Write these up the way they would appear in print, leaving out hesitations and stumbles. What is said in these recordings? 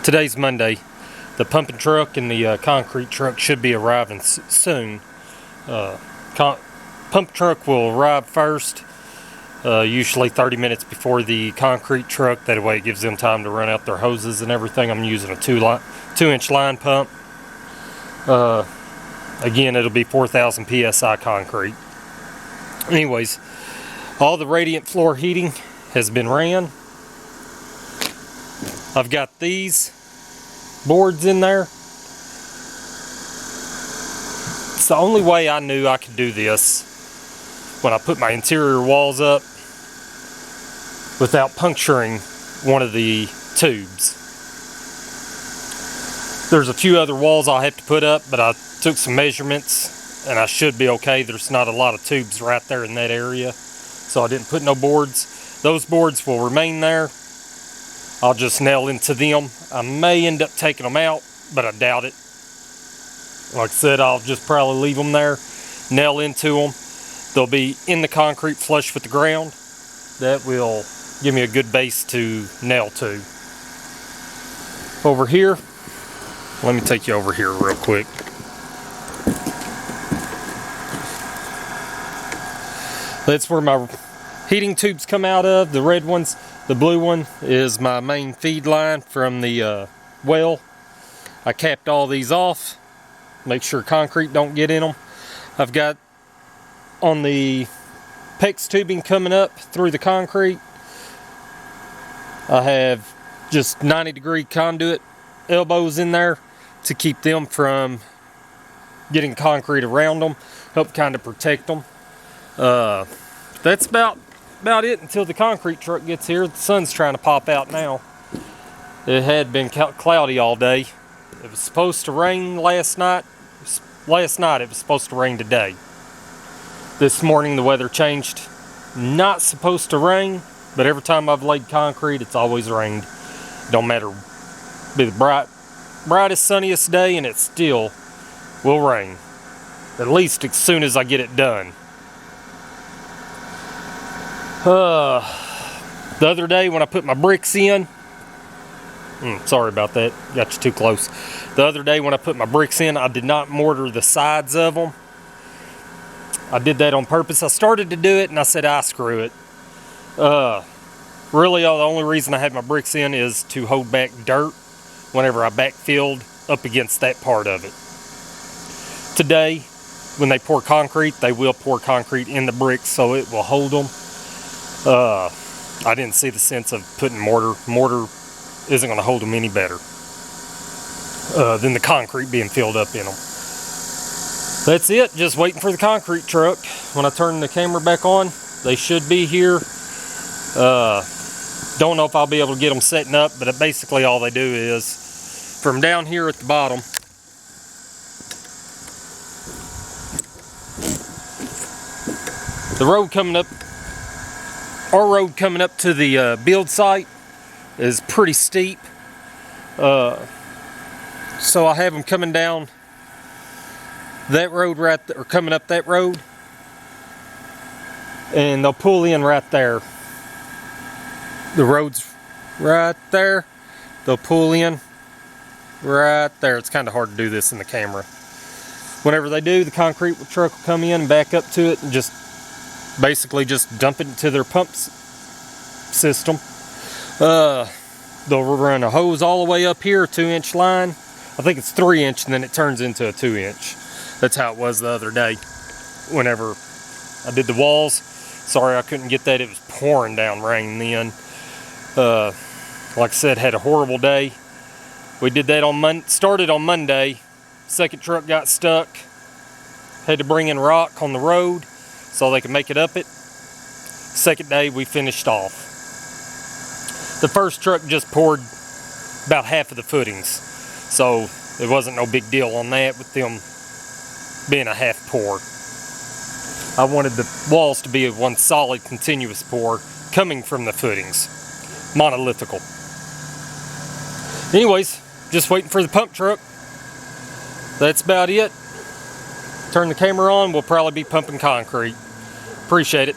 Today's Monday. The pumping truck and the concrete truck should be arriving soon. Pump truck will arrive first, usually 30 minutes before the concrete truck. That way it gives them time to run out their hoses and everything. I'm using a 2-inch line pump. Again, it'll be 4,000 psi concrete. Anyways, all the radiant floor heating has been ran. I've got these boards in there. It's the only way I knew I could do this when I put my interior walls up without puncturing one of the tubes. There's a few other walls I'll have to put up, but I took some measurements and I should be okay. There's not a lot of tubes right there in that area, so I didn't put no boards. Those boards will remain there. I'll just nail into them. I may end up taking them out, but I doubt it. Like I said, I'll just probably leave them there, nail into them. They'll be in the concrete flush with the ground. That will give me a good base to nail to. Over here, let me take you over here real quick. That's where my heating tubes come out of, the red ones. The blue one is my main feed line from the well. I capped all these off, make sure concrete don't get in them. I've got on the PEX tubing coming up through the concrete, I have just 90-degree conduit elbows in there to keep them from getting concrete around them, help kind of protect them. That's about it until the concrete truck gets here. The sun's trying to pop out now. It had been cloudy all day. It was supposed to rain last night. Last night it was supposed to rain today. This morning the weather changed. Not supposed to rain, but every time I've laid concrete it's always rained. Don't matter, be the brightest, sunniest day and it still will rain. At least as soon as I get it done. The other day when I put my bricks in, sorry about that, got you too close. The other day when I put my bricks in, I did not mortar the sides of them. I did that on purpose. I started to do it and I said, screw it. Really, the only reason I had my bricks in is to hold back dirt whenever I backfilled up against that part of it. Today, when they pour concrete, they will pour concrete in the bricks so it will hold them. I didn't see the sense of putting mortar. Mortar isn't going to hold them any better than the concrete being filled up in them. That's it, just waiting for the concrete truck. When I turn the camera back on, they should be here. Don't know if I'll be able to get them setting up, but basically all they do is from down here at the bottom, the road coming up, our road coming up to the build site is pretty steep. So I have them coming down that road right there, or coming up that road, and they'll pull in right there. The road's right there. They'll pull in right there. It's kind of hard to do this in the camera. Whenever they do, the concrete truck will come in and back up to it and just basically just dump it into their pump system. They'll run a hose all the way up here, a 2-inch line. I think it's 3-inch and then it turns into a 2-inch. That's how it was the other day whenever I did the walls. Sorry I couldn't get that. It was pouring down rain then. Like I said, had a horrible day. We did that started on Monday. Second truck got stuck. Had to bring in rock on the road so they could make it up it. Second day we finished off. The first truck just poured about half of the footings, so it wasn't no big deal on that with them being a half pour. I wanted the walls to be one solid continuous pour coming from the footings, monolithical. Anyways, just waiting for the pump truck. That's about it. Turn the camera on, we'll probably be pumping concrete. Appreciate it.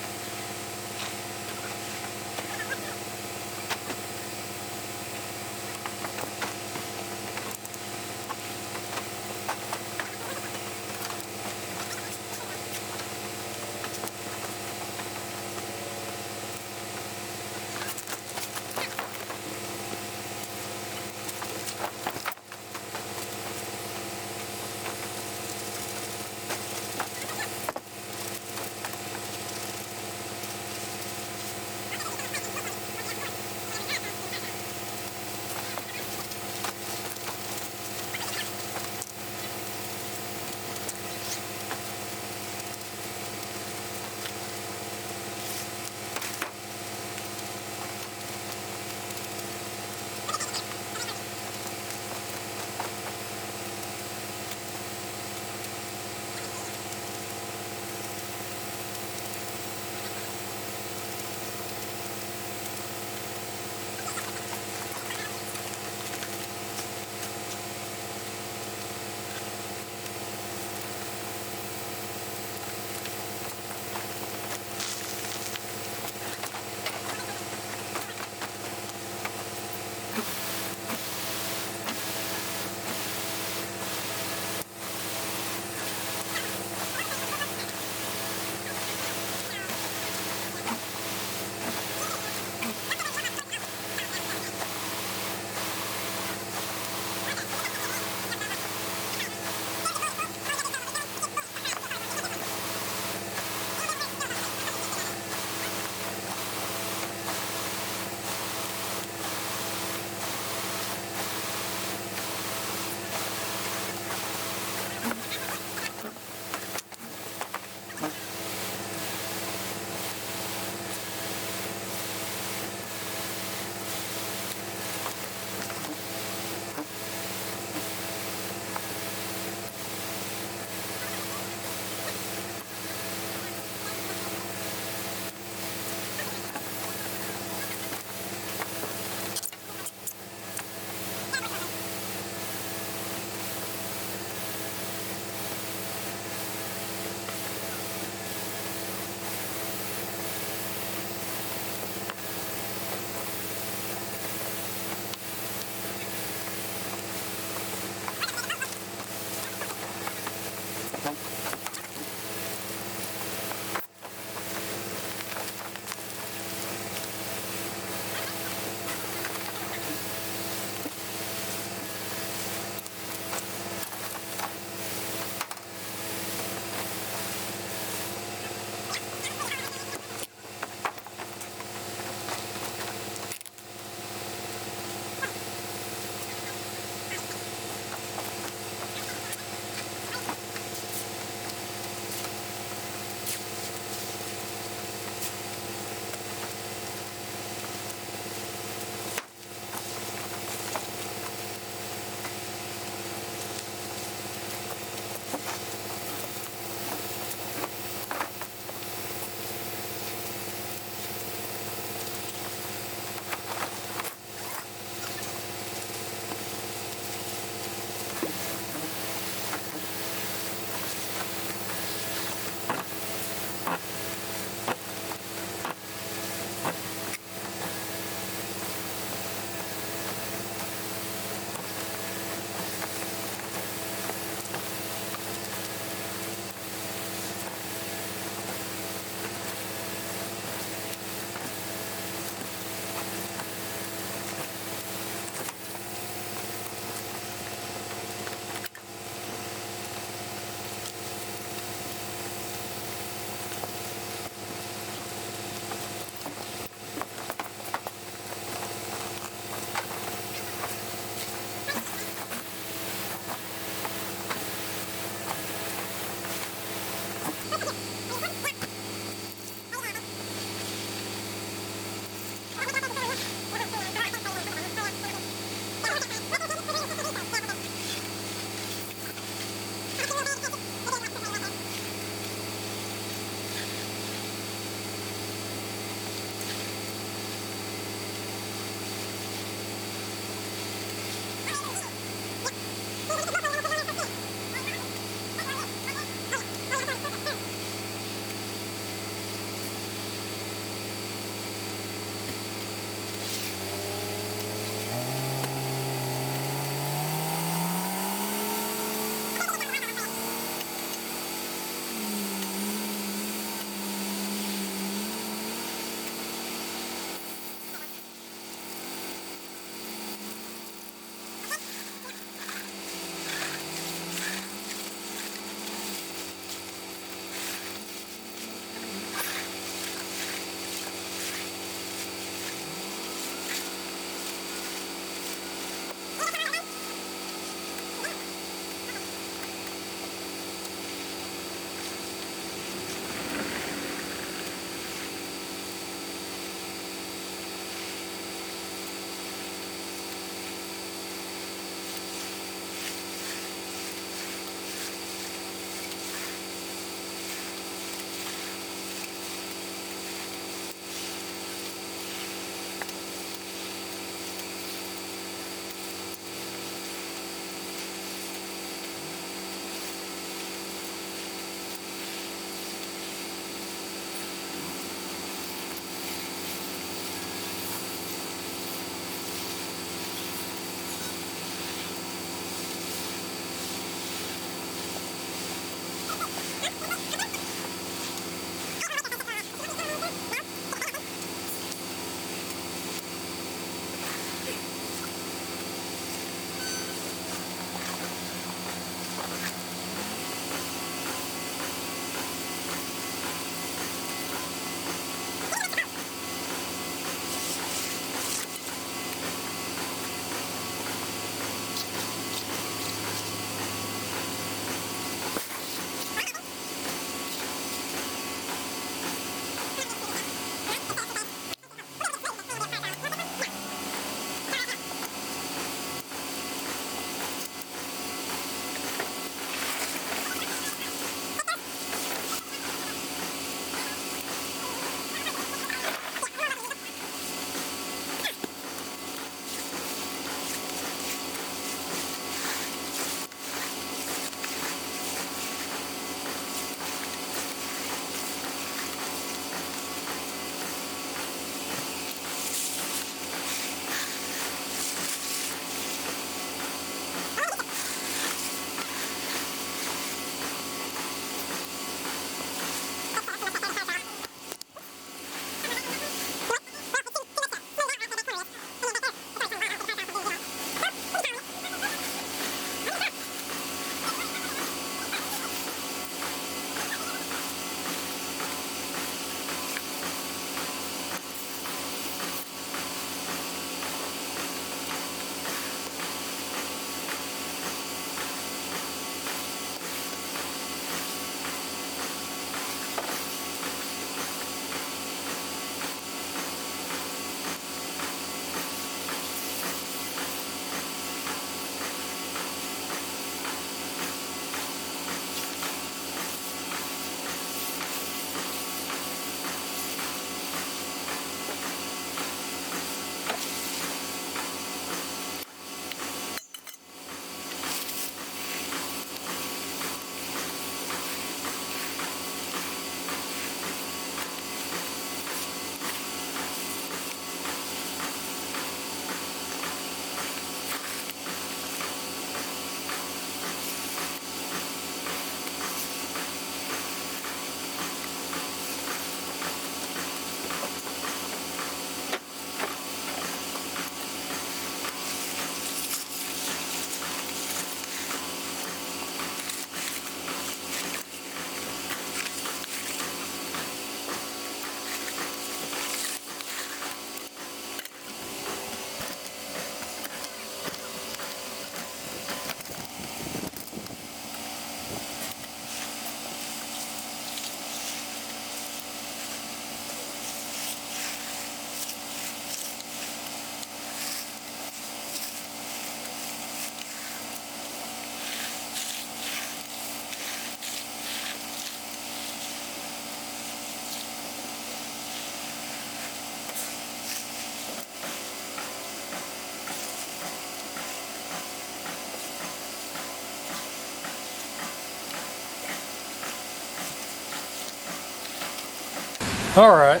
Alright.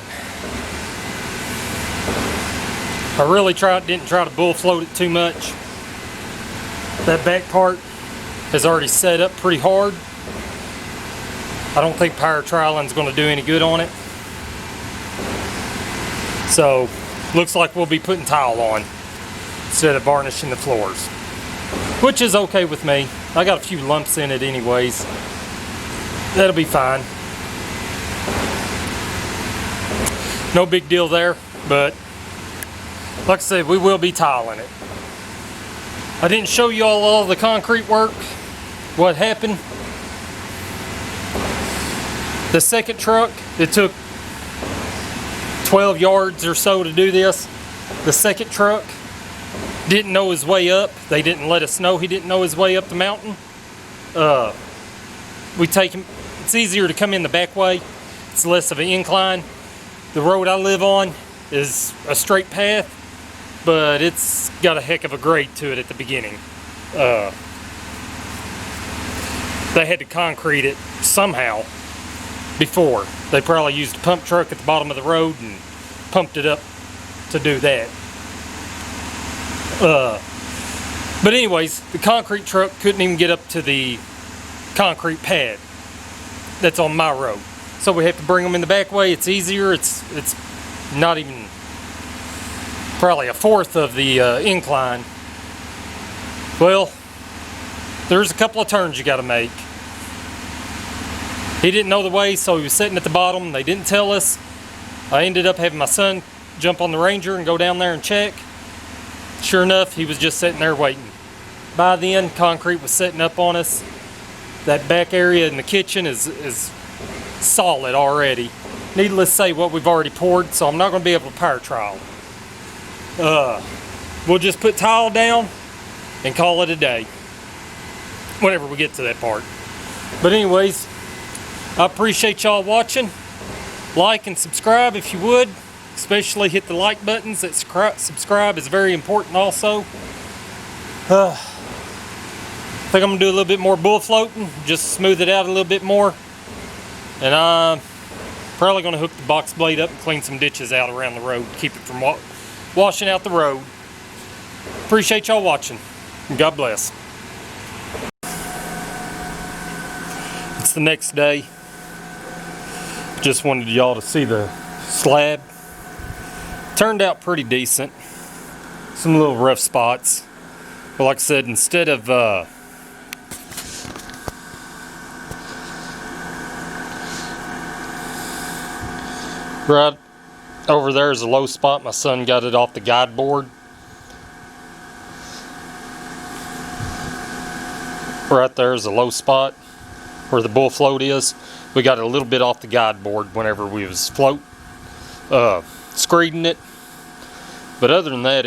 I really didn't try to bull float it too much. That back part has already set up pretty hard. I don't think power trialing is going to do any good on it. So, looks like we'll be putting tile on instead of varnishing the floors, which is okay with me. I got a few lumps in it anyways. That'll be fine. No big deal there, but like I said, we will be tiling it. I didn't show you all the concrete work, what happened. The second truck, it took 12 yards or so to do this. The second truck didn't know his way up. They didn't let us know he didn't know his way up the mountain. We take him, it's easier to come in the back way. It's less of an incline. The road I live on is a straight path, but it's got a heck of a grade to it at the beginning. They had to concrete it somehow before. They probably used a pump truck at the bottom of the road and pumped it up to do that. But anyways, the concrete truck couldn't even get up to the concrete pad that's on my road. So we have to bring them in the back way. It's easier. It's not even probably a fourth of the incline. Well, there's a couple of turns you got to make. He didn't know the way, so he was sitting at the bottom. They didn't tell us. I ended up having my son jump on the Ranger and go down there and check. Sure enough, he was just sitting there waiting. By then, concrete was setting up on us. That back area in the kitchen is solid already. Needless to say, what we've already poured, so I'm not going to be able to power trowel. We'll just put tile down and call it a day whenever we get to that part. But anyways, I appreciate y'all watching. Like and subscribe if you would. Especially hit the like buttons. That subscribe is very important also. I think I'm going to do a little bit more bull floating. Just smooth it out a little bit more. And I'm probably going to hook the box blade up and clean some ditches out around the road. Keep it from washing out the road. Appreciate y'all watching. God bless. It's the next day. Just wanted y'all to see the slab. Turned out pretty decent. Some little rough spots. But like I said, instead of right over there is a low spot. My son got it off the guide board. Right there is a low spot where the bull float is. We got it a little bit off the guide board whenever we was screeding it. But other than that,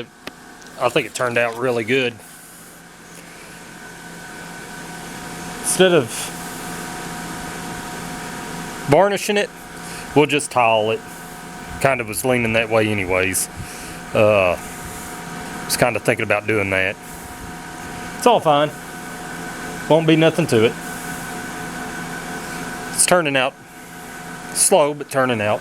I think it turned out really good. Instead of varnishing it, we'll just tile it. Kind of was leaning that way anyways. Was kind of thinking about doing that. It's all fine. Won't be nothing to it. It's turning out slow, but turning out.